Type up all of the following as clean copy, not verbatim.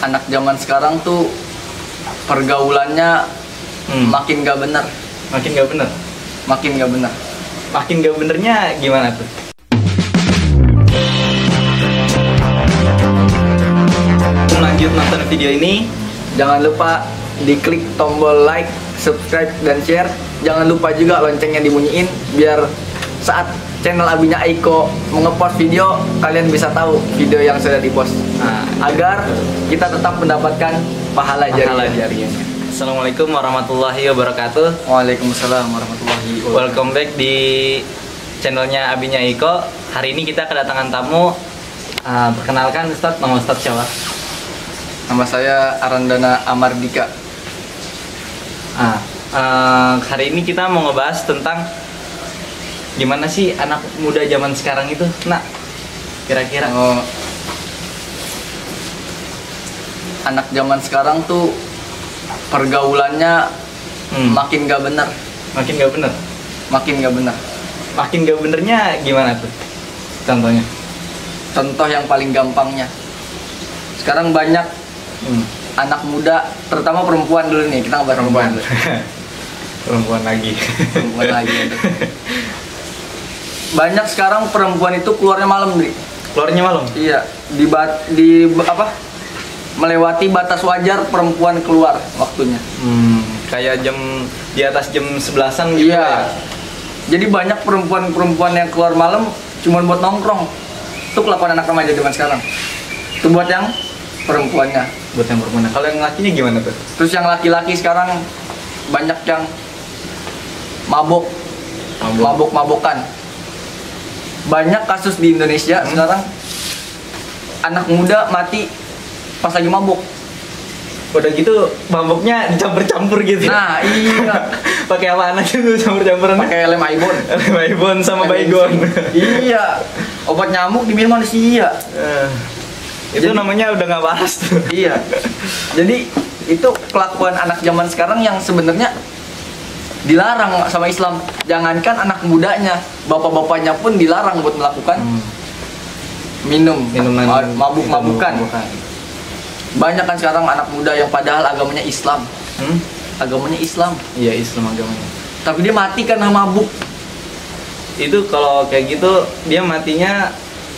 anak zaman sekarang tuh pergaulannya makin gak bener. Makin gak bener? Makin gak bener. Makin gak benernya gimana tuh? Lanjut nonton video ini, jangan lupa diklik tombol like, subscribe, dan share. Jangan lupa juga loncengnya dibunyiin biar saat channel Abinya Aiko mengepost video, kalian bisa tahu video yang sudah dipost. Agar kita tetap mendapatkan pahala jariah. Assalamualaikum warahmatullahi wabarakatuh. Waalaikumsalam warahmatullahi wabarakatuh. Welcome back di channelnya Abinya Aiko. Hari ini kita kedatangan tamu. Perkenalkan Ustadz, nama Ustadz siapa? Nama saya Arandana Amardika. Hari ini kita mau ngebahas tentang gimana sih anak muda zaman sekarang itu, kira-kira. Anak zaman sekarang tuh pergaulannya makin gak bener. Makin gak bener? Makin gak bener. Makin gak benernya gimana tuh? Contohnya? Contoh yang paling gampangnya, sekarang banyak anak muda, terutama perempuan dulu nih, kita ngebahas perempuan dulu. Perempuan lagi. Perempuan lagi. Banyak sekarang perempuan itu keluarnya malam, Dri. Keluarnya malam? Iya, melewati batas wajar perempuan keluar waktunya. Kayak di atas jam 11-an gitu. Iya. Ya? Jadi banyak perempuan yang keluar malam cuma buat nongkrong. Itu kelakuan anak remaja zaman sekarang. Itu buat yang perempuannya. Buat yang perempuan. Kalau yang lakinya gimana tuh? Terus yang laki-laki sekarang banyak yang mabok-mabokan. Banyak kasus di Indonesia sekarang anak muda mati pas lagi mabok. Udah gitu maboknya dicampur-campur gitu. Nah, iya. Pakai apaan aja tuh campur-campuran? Pakai lem Aibon. Lem Aibon sama Baygon. Iya. Obat nyamuk diminum manusia. Itu namanya udah nggak waras tuh. Iya. Jadi itu kelakuan anak zaman sekarang yang sebenarnya dilarang sama Islam. Jangankan anak mudanya, bapak-bapaknya pun dilarang buat melakukan minuman mabuk-mabukan. Banyak kan sekarang anak muda yang padahal agamanya Islam. Agamanya Islam. Iya, Islam agamanya. Tapi dia mati karena mabuk. Itu kalau kayak gitu dia matinya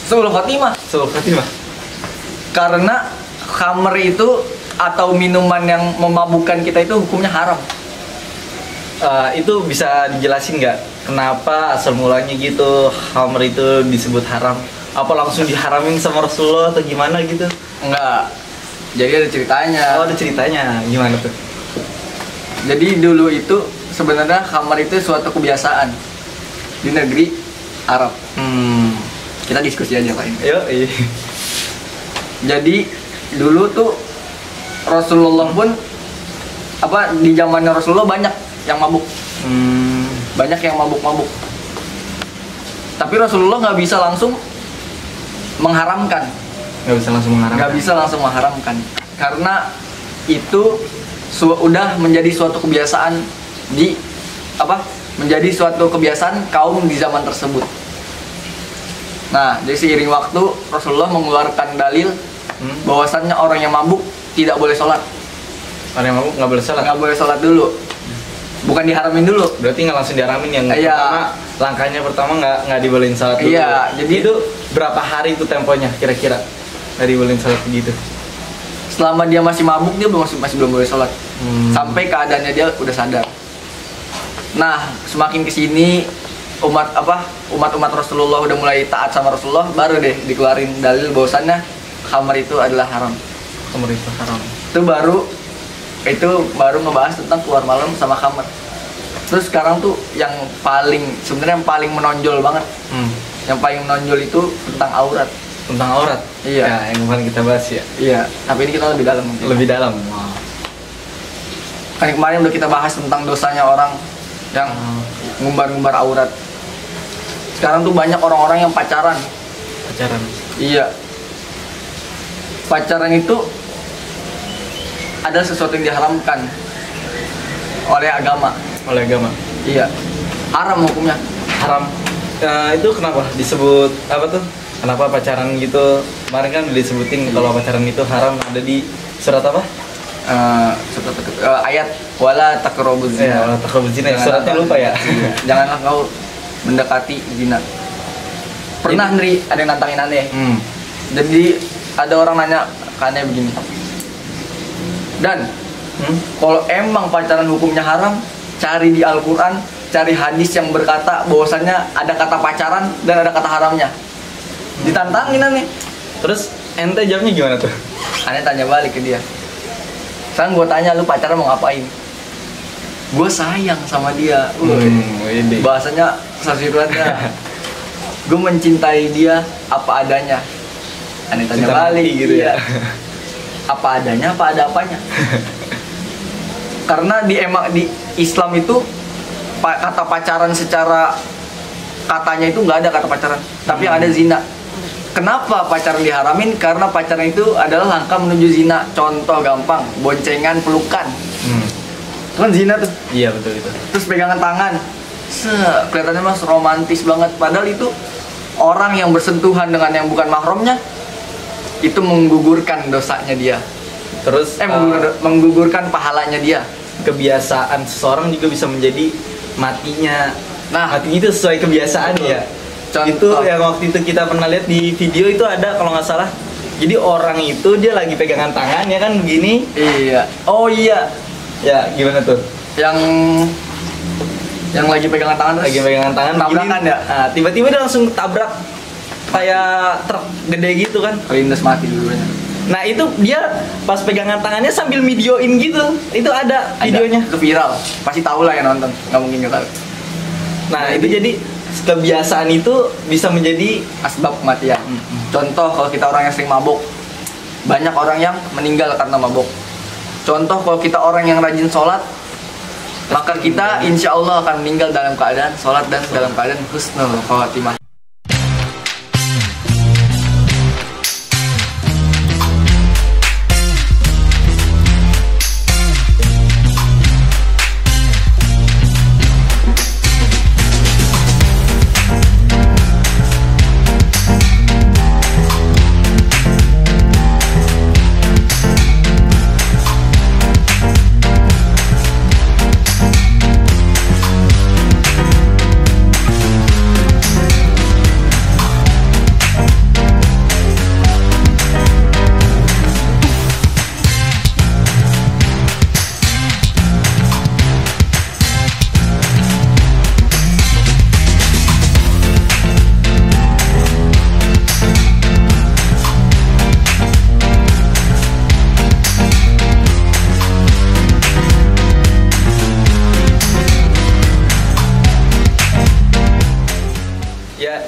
Suul khotimah. Karena khamr itu atau minuman yang memabukkan kita itu hukumnya haram. Itu bisa dijelasin nggak kenapa asal mulanya gitu khamr itu disebut haram? Apa langsung diharamin sama Rasulullah atau gimana gitu? Enggak. Jadi ada ceritanya. Oh, ada ceritanya. Gimana tuh? Jadi dulu itu sebenarnya khamr itu suatu kebiasaan di negeri Arab. Kita diskusi aja Pak ini. Iya. Jadi dulu tuh Rasulullah pun di zamannya Rasulullah banyak yang mabuk. Banyak yang mabuk-mabuk. Tapi Rasulullah nggak bisa langsung mengharamkan. Nggak bisa langsung mengharamkan. Karena itu udah menjadi suatu kebiasaan menjadi suatu kebiasaan kaum di zaman tersebut. Nah, jadi seiring waktu Rasulullah mengeluarkan dalil bahwasannya orang yang mabuk tidak boleh sholat. Orang yang mabuk nggak boleh sholat? Nggak boleh sholat dulu. Bukan diharamin dulu. Berarti nggak langsung diharamin yang pertama, langkahnya pertama nggak dibolehin sholat dulu. Iya, jadi itu berapa hari itu temponya kira-kira nggak dibolehin sholat begitu? Selama dia masih mabuk dia masih belum boleh sholat. Sampai keadaannya dia udah sadar. Nah, semakin kesini umat Rasulullah udah mulai taat sama Rasulullah, baru deh dikeluarin dalil bahwasannya khamr itu adalah haram. Khamr itu haram. Itu baru ngebahas tentang keluar malam sama khamr. Terus sekarang tuh yang paling menonjol banget. Yang paling menonjol itu tentang aurat. Tentang aurat? Iya. Ya, yang kemarin kita bahas ya. Iya. Tapi ini kita lebih dalam mungkin. Lebih dalam. Wow. Kan kemarin udah kita bahas tentang dosanya orang yang ngumbar-ngumbar aurat. Sekarang tuh banyak orang-orang yang pacaran. Iya. Pacaran itu adalah sesuatu yang diharamkan oleh agama. Iya. Haram hukumnya. Haram. Itu kenapa disebut apa tuh? Kenapa pacaran gitu? Kemarin kan udah disebutin kalau pacaran itu haram, ada di Surat apa? Ayat wala taqrabuz zina. Wala taqrabuz zina. Suratnya lupa ya. Iya. Janganlah kau mendekati zina. Pernah Nri ada yang nantangin aneh. Jadi ada orang nanya ke aneh begini. Dan kalau emang pacaran hukumnya haram, cari di Al-Quran, cari hadis yang berkata bahwasannya ada kata pacaran dan ada kata haramnya. Ditantangin aneh. Terus ente jawabnya gimana tuh? Aneh tanya balik ke dia. Sekarang gue tanya, lu pacaran mau ngapain? Gue sayang sama dia. Bahasanya sasirannya. Gue mencintai dia apa adanya. Aneh tanya Cinta balik mati gitu ya. Apa adanya, apa ada apanya? Karena di Islam itu kata pacaran secara katanya itu nggak ada kata pacaran, tapi yang ada zina. Kenapa pacaran diharamin? Karena pacaran itu adalah langkah menuju zina. Contoh gampang, boncengan, pelukan. Itu kan zina tuh. Iya betul itu. Terus pegangan tangan. Kelihatannya mas romantis banget. Padahal itu orang yang bersentuhan dengan yang bukan mahramnya itu menggugurkan dosanya dia. Terus menggugurkan pahalanya dia. Kebiasaan seseorang juga bisa menjadi matinya. Nah, matinya itu sesuai kebiasaan ya. Contoh. Itu yang waktu itu kita pernah lihat di video itu ada kalau nggak salah. Jadi orang itu dia lagi pegangan tangan ya kan begini. Iya. Oh iya. Ya gimana tuh? Yang lagi pegangan tangan terus Lagi pegangan tangan tabrakan begini. ya. Nah, tiba-tiba dia langsung tabrak kayak truk gede gitu kan. Kelindes mati dulunya. Nah itu dia pas pegangan tangannya sambil videoin gitu. Itu ada videonya. Itu viral. Pasti tahu lah yang nonton. Nggak mungkin nggak tahu. Nah itu jadi kebiasaan itu bisa menjadi asbab kematian. Contoh kalau kita orang yang sering mabuk, banyak orang yang meninggal karena mabuk. Contoh kalau kita orang yang rajin sholat, maka kita insya Allah akan meninggal dalam keadaan sholat dan dalam keadaan husnul khawatimah.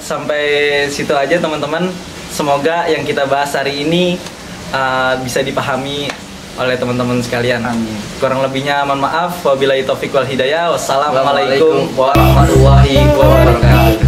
Sampai situ aja teman-teman. Semoga yang kita bahas hari ini bisa dipahami oleh teman-teman sekalian. Amin. Kurang lebihnya mohon maaf. Wabillahi taufiq wal hidayah. Wassalamualaikum warahmatullahi wabarakatuh.